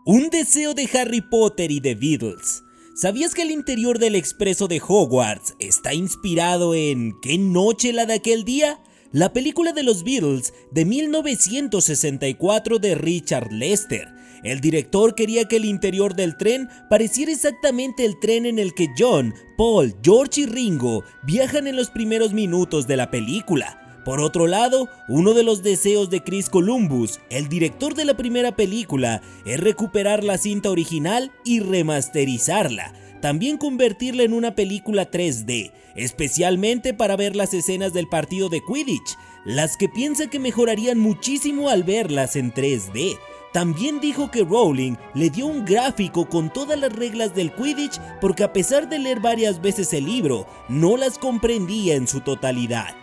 Un deseo de Harry Potter y The Beatles. ¿Sabías que el interior del expreso de Hogwarts está inspirado en ¿Qué noche la de aquel día? La película de los Beatles de 1964 de Richard Lester. El director quería que el interior del tren pareciera exactamente el tren en el que John, Paul, George y Ringo viajan en los primeros minutos de la película. Por otro lado, uno de los deseos de Chris Columbus, el director de la primera película, es recuperar la cinta original y remasterizarla, también convertirla en una película 3D, especialmente para ver las escenas del partido de Quidditch, las que piensa que mejorarían muchísimo al verlas en 3D. También dijo que Rowling le dio un gráfico con todas las reglas del Quidditch porque a pesar de leer varias veces el libro, no las comprendía en su totalidad.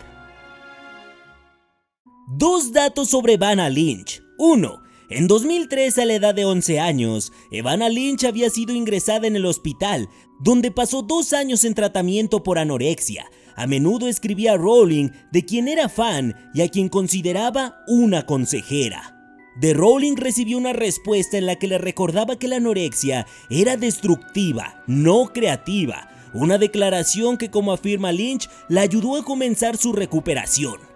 Dos datos sobre Evanna Lynch. 1. En 2003, a la edad de 11 años, Evanna Lynch había sido ingresada en el hospital, donde pasó 2 años en tratamiento por anorexia. A menudo escribía a Rowling, de quien era fan y a quien consideraba una consejera. De Rowling recibió una respuesta en la que le recordaba que la anorexia era destructiva, no creativa. Una declaración que, como afirma Lynch, la ayudó a comenzar su recuperación.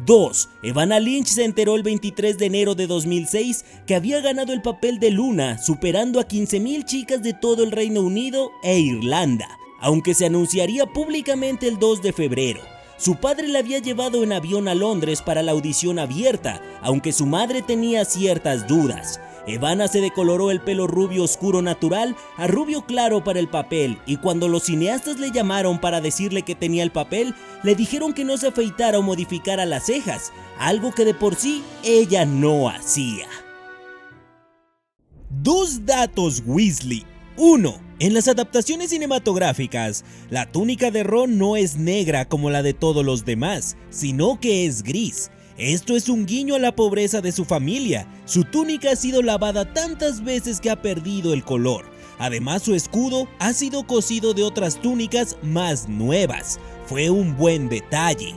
2. Evanna Lynch se enteró el 23 de enero de 2006 que había ganado el papel de Luna, superando a 15,000 chicas de todo el Reino Unido e Irlanda, aunque se anunciaría públicamente el 2 de febrero. Su padre la había llevado en avión a Londres para la audición abierta, aunque su madre tenía ciertas dudas. Evanna se decoloró el pelo rubio oscuro natural a rubio claro para el papel, y cuando los cineastas le llamaron para decirle que tenía el papel, le dijeron que no se afeitara o modificara las cejas, algo que de por sí ella no hacía. Dos datos Weasley. 1. En las adaptaciones cinematográficas, la túnica de Ron no es negra como la de todos los demás, sino que es gris. Esto es un guiño a la pobreza de su familia. Su túnica ha sido lavada tantas veces que ha perdido el color. Además, su escudo ha sido cosido de otras túnicas más nuevas. Fue un buen detalle.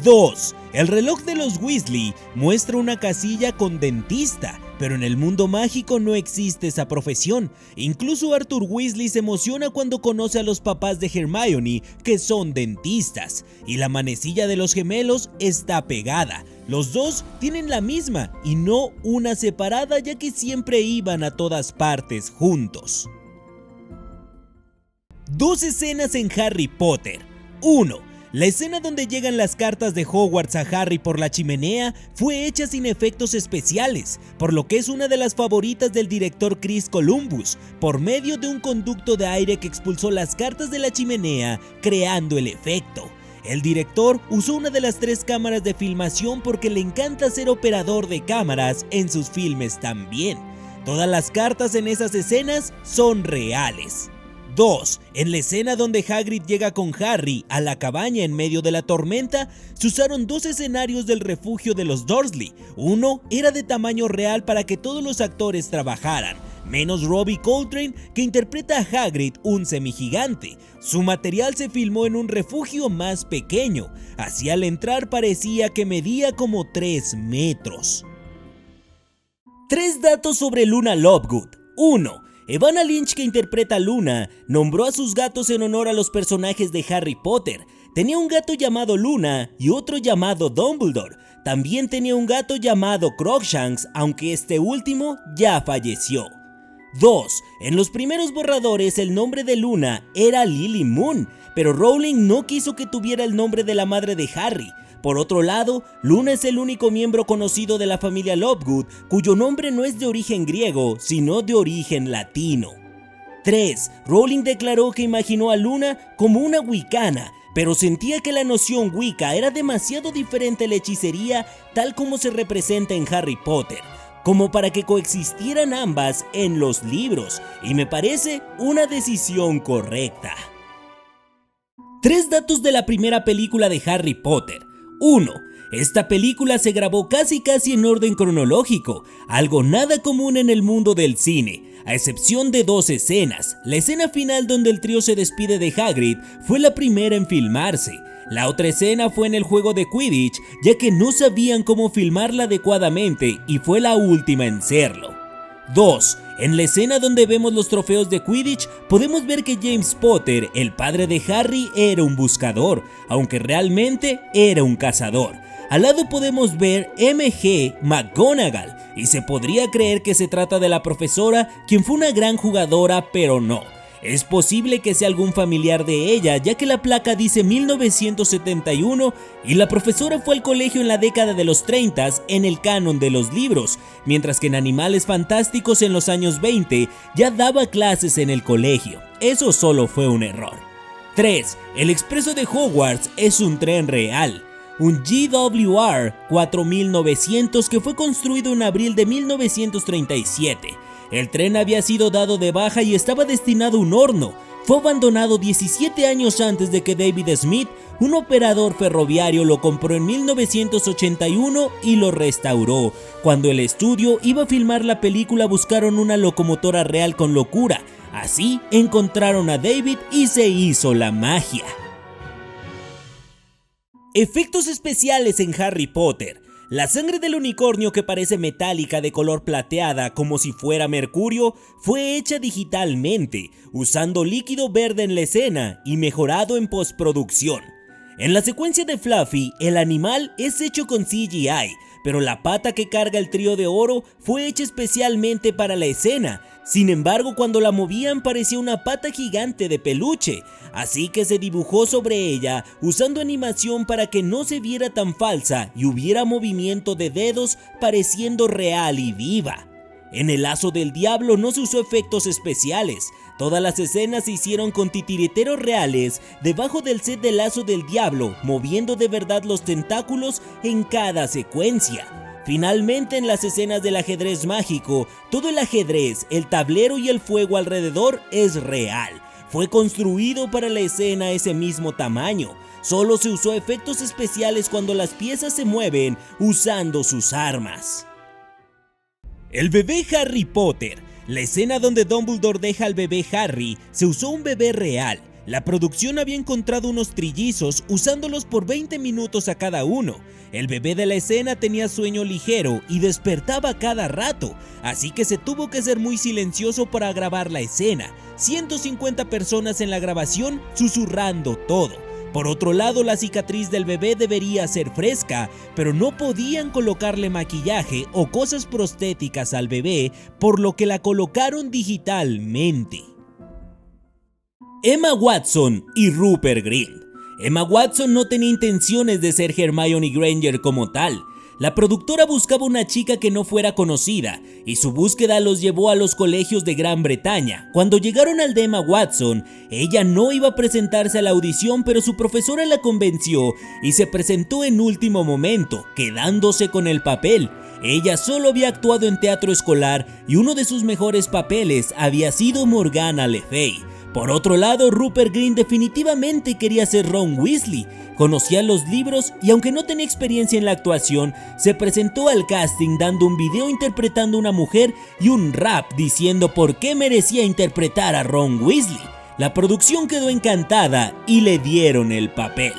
2. El reloj de los Weasley muestra una casilla con dentista, pero en el mundo mágico no existe esa profesión. Incluso Arthur Weasley se emociona cuando conoce a los papás de Hermione, que son dentistas, y la manecilla de los gemelos está pegada. Los dos tienen la misma y no una separada, ya que siempre iban a todas partes juntos. Dos escenas en Harry Potter. 1. La escena donde llegan las cartas de Hogwarts a Harry por la chimenea fue hecha sin efectos especiales, por lo que es una de las favoritas del director Chris Columbus, por medio de un conducto de aire que expulsó las cartas de la chimenea, creando el efecto. El director usó una de las 3 cámaras de filmación porque le encanta ser operador de cámaras en sus filmes también. Todas las cartas en esas escenas son reales. 2. En la escena donde Hagrid llega con Harry a la cabaña en medio de la tormenta, se usaron 2 escenarios del refugio de los Dursley. Uno era de tamaño real para que todos los actores trabajaran, menos Robbie Coltrane, que interpreta a Hagrid, un semigigante. Su material se filmó en un refugio más pequeño, así al entrar parecía que medía como 3 metros. 3 datos sobre Luna Lovegood. 1. Evanna Lynch, que interpreta a Luna, nombró a sus gatos en honor a los personajes de Harry Potter. Tenía un gato llamado Luna y otro llamado Dumbledore. También tenía un gato llamado Crookshanks, aunque este último ya falleció. 2. En los primeros borradores el nombre de Luna era Lily Moon, pero Rowling no quiso que tuviera el nombre de la madre de Harry. Por otro lado, Luna es el único miembro conocido de la familia Lovegood cuyo nombre no es de origen griego, sino de origen latino. 3. Rowling declaró que imaginó a Luna como una wicana, pero sentía que la noción Wicca era demasiado diferente a la hechicería tal como se representa en Harry Potter, como para que coexistieran ambas en los libros, y me parece una decisión correcta. 3 datos de la primera película de Harry Potter. 1. Esta película se grabó casi en orden cronológico, algo nada común en el mundo del cine, a excepción de 2 escenas. La escena final donde el trío se despide de Hagrid fue la primera en filmarse. La otra escena fue en el juego de Quidditch, ya que no sabían cómo filmarla adecuadamente y fue la última en serlo. 2. En la escena donde vemos los trofeos de Quidditch, podemos ver que James Potter, el padre de Harry, era un buscador, aunque realmente era un cazador. Al lado podemos ver M.G. McGonagall, y se podría creer que se trata de la profesora, quien fue una gran jugadora, pero no. Es posible que sea algún familiar de ella, ya que la placa dice 1971 y la profesora fue al colegio en la década de los 30 en el canon de los libros, mientras que en Animales Fantásticos en los años 20 ya daba clases en el colegio. Eso solo fue un error. 3. El expreso de Hogwarts es un tren real. Un GWR 4900 que fue construido en abril de 1937. El tren había sido dado de baja y estaba destinado a un horno. Fue abandonado 17 años antes de que David Smith, un operador ferroviario, lo compró en 1981 y lo restauró. Cuando el estudio iba a filmar la película, buscaron una locomotora real con locura. Así encontraron a David y se hizo la magia. Efectos especiales en Harry Potter. La sangre del unicornio, que parece metálica de color plateada como si fuera mercurio, fue hecha digitalmente, usando líquido verde en la escena y mejorado en postproducción. En la secuencia de Fluffy, el animal es hecho con CGI, pero la pata que carga el trío de oro fue hecha especialmente para la escena. Sin embargo, cuando la movían parecía una pata gigante de peluche, así que se dibujó sobre ella usando animación para que no se viera tan falsa y hubiera movimiento de dedos pareciendo real y viva. En el Lazo del Diablo no se usó efectos especiales, todas las escenas se hicieron con titiriteros reales debajo del set del Lazo del Diablo, moviendo de verdad los tentáculos en cada secuencia. Finalmente, en las escenas del ajedrez mágico, todo el ajedrez, el tablero y el fuego alrededor es real. Fue construido para la escena ese mismo tamaño. Solo se usó efectos especiales cuando las piezas se mueven usando sus armas. El bebé Harry Potter. La escena donde Dumbledore deja al bebé Harry, se usó un bebé real. La producción había encontrado unos trillizos usándolos por 20 minutos a cada uno. El bebé de la escena tenía sueño ligero y despertaba cada rato, así que se tuvo que ser muy silencioso para grabar la escena. 150 personas en la grabación susurrando todo. Por otro lado, la cicatriz del bebé debería ser fresca, pero no podían colocarle maquillaje o cosas prostéticas al bebé, por lo que la colocaron digitalmente. Emma Watson y Rupert Grint. Emma Watson no tenía intenciones de ser Hermione Granger como tal. La productora buscaba una chica que no fuera conocida, y su búsqueda los llevó a los colegios de Gran Bretaña. Cuando llegaron al de Emma Watson, ella no iba a presentarse a la audición, pero su profesora la convenció y se presentó en último momento, quedándose con el papel. Ella solo había actuado en teatro escolar y uno de sus mejores papeles había sido Morgana Le Fay. Por otro lado, Rupert Grint definitivamente quería ser Ron Weasley. Conocía los libros y aunque no tenía experiencia en la actuación, se presentó al casting dando un video interpretando a una mujer y un rap diciendo por qué merecía interpretar a Ron Weasley. La producción quedó encantada y le dieron el papel.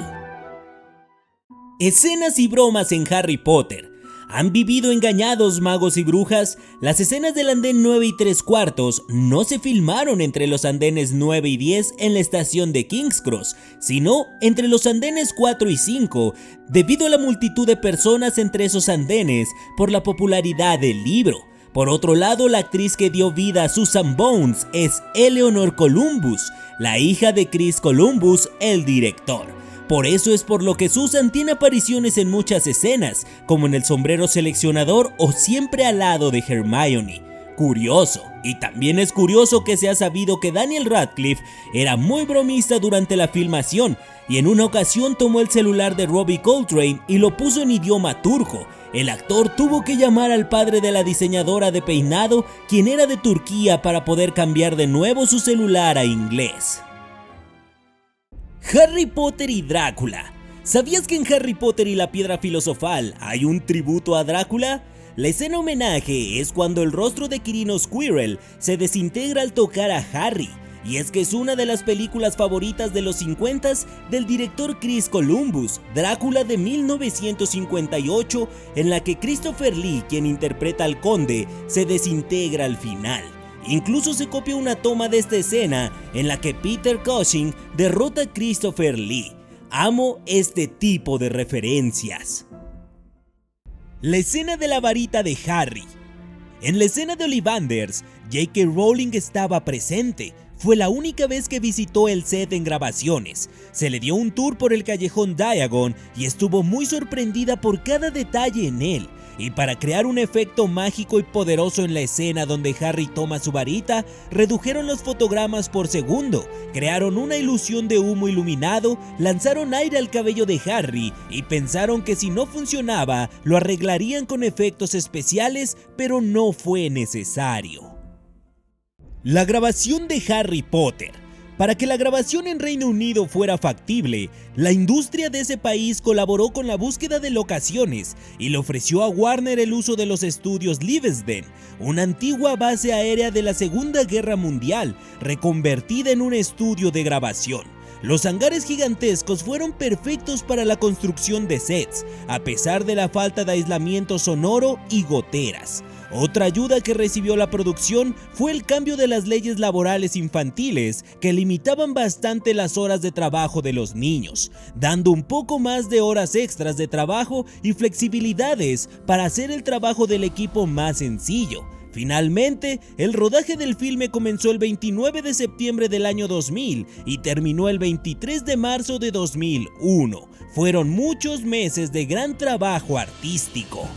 Escenas y bromas en Harry Potter. ¿Han vivido engañados magos y brujas? Las escenas del andén 9 y 3/4 no se filmaron entre los andenes 9 y 10 en la estación de King's Cross, sino entre los andenes 4 y 5, debido a la multitud de personas entre esos andenes por la popularidad del libro. Por otro lado, la actriz que dio vida a Susan Bones es Eleanor Columbus, la hija de Chris Columbus, el director. Por eso es por lo que Susan tiene apariciones en muchas escenas, como en El sombrero seleccionador o siempre al lado de Hermione. Curioso, y también es curioso que se ha sabido que Daniel Radcliffe era muy bromista durante la filmación, y en una ocasión tomó el celular de Robbie Coltrane y lo puso en idioma turco. El actor tuvo que llamar al padre de la diseñadora de peinado, quien era de Turquía, para poder cambiar de nuevo su celular a inglés. Harry Potter y Drácula. ¿Sabías que en Harry Potter y la Piedra Filosofal hay un tributo a Drácula? La escena homenaje es cuando el rostro de Quirino Squirrel se desintegra al tocar a Harry, y es que es una de las películas favoritas de los 50s del director Chris Columbus, Drácula de 1958, en la que Christopher Lee, quien interpreta al conde, se desintegra al final. Incluso se copia una toma de esta escena en la que Peter Cushing derrota a Christopher Lee. Amo este tipo de referencias. La escena de la varita de Harry. En la escena de Ollivanders, J.K. Rowling estaba presente. Fue la única vez que visitó el set en grabaciones. Se le dio un tour por el callejón Diagon y estuvo muy sorprendida por cada detalle en él. Y para crear un efecto mágico y poderoso en la escena donde Harry toma su varita, redujeron los fotogramas por segundo, crearon una ilusión de humo iluminado, lanzaron aire al cabello de Harry y pensaron que si no funcionaba, lo arreglarían con efectos especiales, pero no fue necesario. La grabación de Harry Potter. Para que la grabación en Reino Unido fuera factible, la industria de ese país colaboró con la búsqueda de locaciones y le ofreció a Warner el uso de los estudios Leavesden, una antigua base aérea de la Segunda Guerra Mundial, reconvertida en un estudio de grabación. Los hangares gigantescos fueron perfectos para la construcción de sets, a pesar de la falta de aislamiento sonoro y goteras. Otra ayuda que recibió la producción fue el cambio de las leyes laborales infantiles que limitaban bastante las horas de trabajo de los niños, dando un poco más de horas extras de trabajo y flexibilidades para hacer el trabajo del equipo más sencillo. Finalmente, el rodaje del filme comenzó el 29 de septiembre del año 2000 y terminó el 23 de marzo de 2001. Fueron muchos meses de gran trabajo artístico.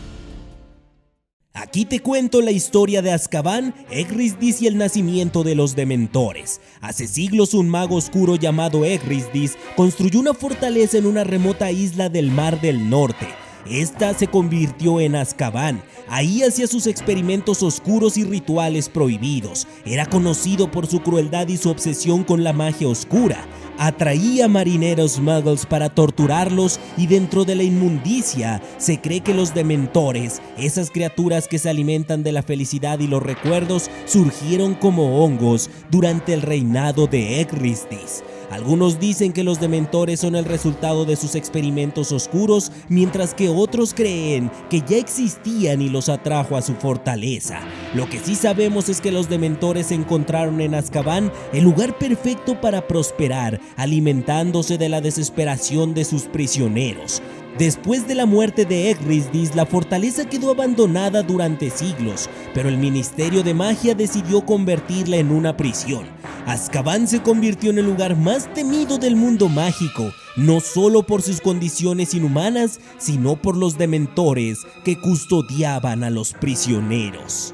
Aquí te cuento la historia de Azkaban, Erisdis y el nacimiento de los Dementores. Hace siglos un mago oscuro llamado Erisdis construyó una fortaleza en una remota isla del Mar del Norte. Esta se convirtió en Azkaban. Ahí hacía sus experimentos oscuros y rituales prohibidos. Era conocido por su crueldad y su obsesión con la magia oscura. Atraía marineros muggles para torturarlos y dentro de la inmundicia se cree que los dementores, esas criaturas que se alimentan de la felicidad y los recuerdos, surgieron como hongos durante el reinado de Erisdis. Algunos dicen que los dementores son el resultado de sus experimentos oscuros, mientras que otros creen que ya existían y los atrajo a su fortaleza. Lo que sí sabemos es que los dementores encontraron en Azkaban el lugar perfecto para prosperar, alimentándose de la desesperación de sus prisioneros. Después de la muerte de Erisdis, la fortaleza quedó abandonada durante siglos, pero el Ministerio de Magia decidió convertirla en una prisión. Azkaban se convirtió en el lugar más temido del mundo mágico, no solo por sus condiciones inhumanas, sino por los dementores que custodiaban a los prisioneros.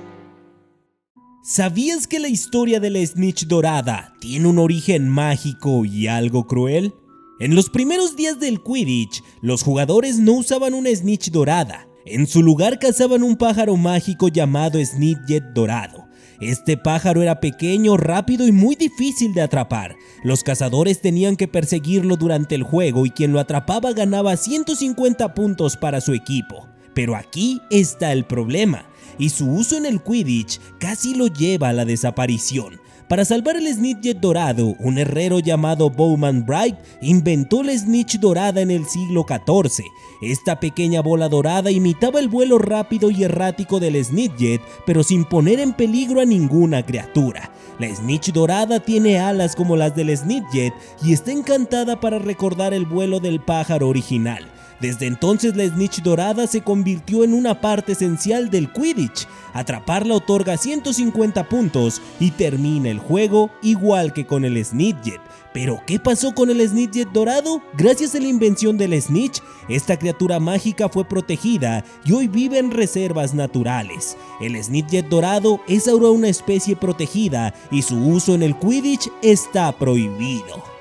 ¿Sabías que la historia de la Snitch dorada tiene un origen mágico y algo cruel? En los primeros días del Quidditch, los jugadores no usaban una Snitch dorada. En su lugar cazaban un pájaro mágico llamado Snidget dorado. Este pájaro era pequeño, rápido y muy difícil de atrapar. Los cazadores tenían que perseguirlo durante el juego y quien lo atrapaba ganaba 150 puntos para su equipo. Pero aquí está el problema, y su uso en el Quidditch casi lo lleva a la desaparición. Para salvar el Snidget dorado, un herrero llamado Bowman Bright inventó la Snitch dorada en el siglo XIV. Esta pequeña bola dorada imitaba el vuelo rápido y errático del Snidget, pero sin poner en peligro a ninguna criatura. La Snitch dorada tiene alas como las del Snidget y está encantada para recordar el vuelo del pájaro original. Desde entonces la Snitch dorada se convirtió en una parte esencial del Quidditch. Atraparla otorga 150 puntos y termina el juego igual que con el Snidget. ¿Pero qué pasó con el Snidget dorado? Gracias a la invención del Snitch, esta criatura mágica fue protegida y hoy vive en reservas naturales. El Snidget dorado es ahora una especie protegida y su uso en el Quidditch está prohibido.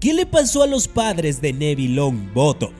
¿Qué le pasó a los padres de Neville Longbottom?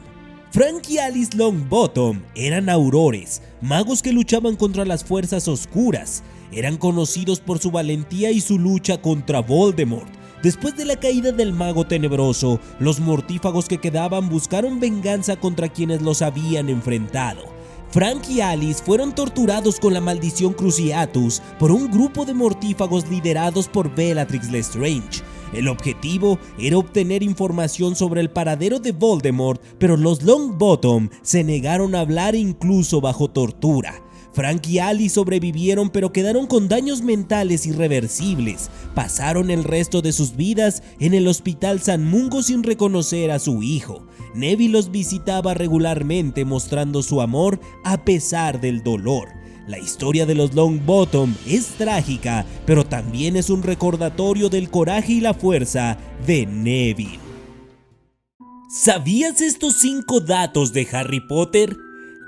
Frank y Alice Longbottom eran aurores, magos que luchaban contra las fuerzas oscuras. Eran conocidos por su valentía y su lucha contra Voldemort. Después de la caída del mago tenebroso, los mortífagos que quedaban buscaron venganza contra quienes los habían enfrentado. Frank y Alice fueron torturados con la maldición Cruciatus por un grupo de mortífagos liderados por Bellatrix Lestrange. El objetivo era obtener información sobre el paradero de Voldemort, pero los Longbottom se negaron a hablar incluso bajo tortura. Frank y Ali sobrevivieron pero quedaron con daños mentales irreversibles. Pasaron el resto de sus vidas en el Hospital San Mungo sin reconocer a su hijo. Neville los visitaba regularmente mostrando su amor a pesar del dolor. La historia de los Longbottom es trágica, pero también es un recordatorio del coraje y la fuerza de Neville. ¿Sabías estos 5 datos de Harry Potter?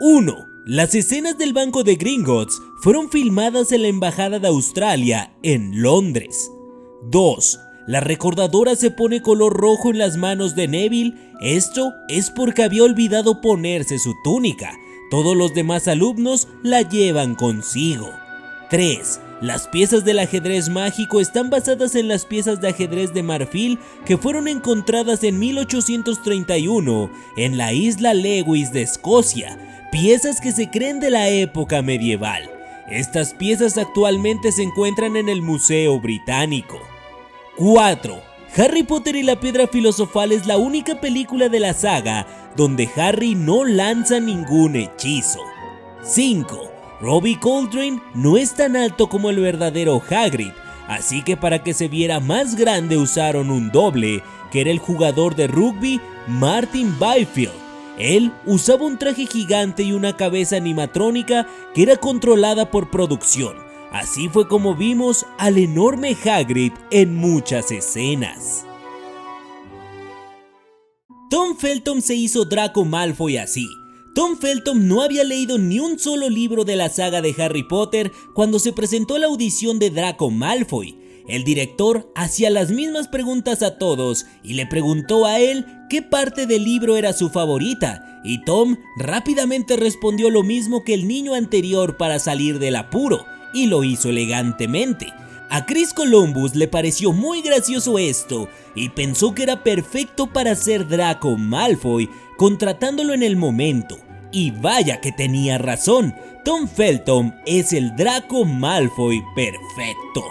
1. Las escenas del Banco de Gringotts fueron filmadas en la Embajada de Australia en Londres. 2. La recordadora se pone color rojo en las manos de Neville. Esto es porque había olvidado ponerse su túnica. Todos los demás alumnos la llevan consigo. 3. Las piezas del ajedrez mágico están basadas en las piezas de ajedrez de marfil que fueron encontradas en 1831 en la isla Lewis de Escocia, piezas que se creen de la época medieval. Estas piezas actualmente se encuentran en el Museo Británico. 4. Harry Potter y la Piedra Filosofal es la única película de la saga donde Harry no lanza ningún hechizo. 5. Robbie Coltrane no es tan alto como el verdadero Hagrid, así que para que se viera más grande usaron un doble, que era el jugador de rugby Martin Byfield. Él usaba un traje gigante y una cabeza animatrónica que era controlada por producción. Así fue como vimos al enorme Hagrid en muchas escenas. Tom Felton se hizo Draco Malfoy así. Tom Felton no había leído ni un solo libro de la saga de Harry Potter cuando se presentó la audición de Draco Malfoy. El director hacía las mismas preguntas a todos y le preguntó a él qué parte del libro era su favorita, y Tom rápidamente respondió lo mismo que el niño anterior para salir del apuro, y lo hizo elegantemente. A Chris Columbus le pareció muy gracioso esto y pensó que era perfecto para ser Draco Malfoy, contratándolo en el momento. Y vaya que tenía razón, Tom Felton es el Draco Malfoy perfecto.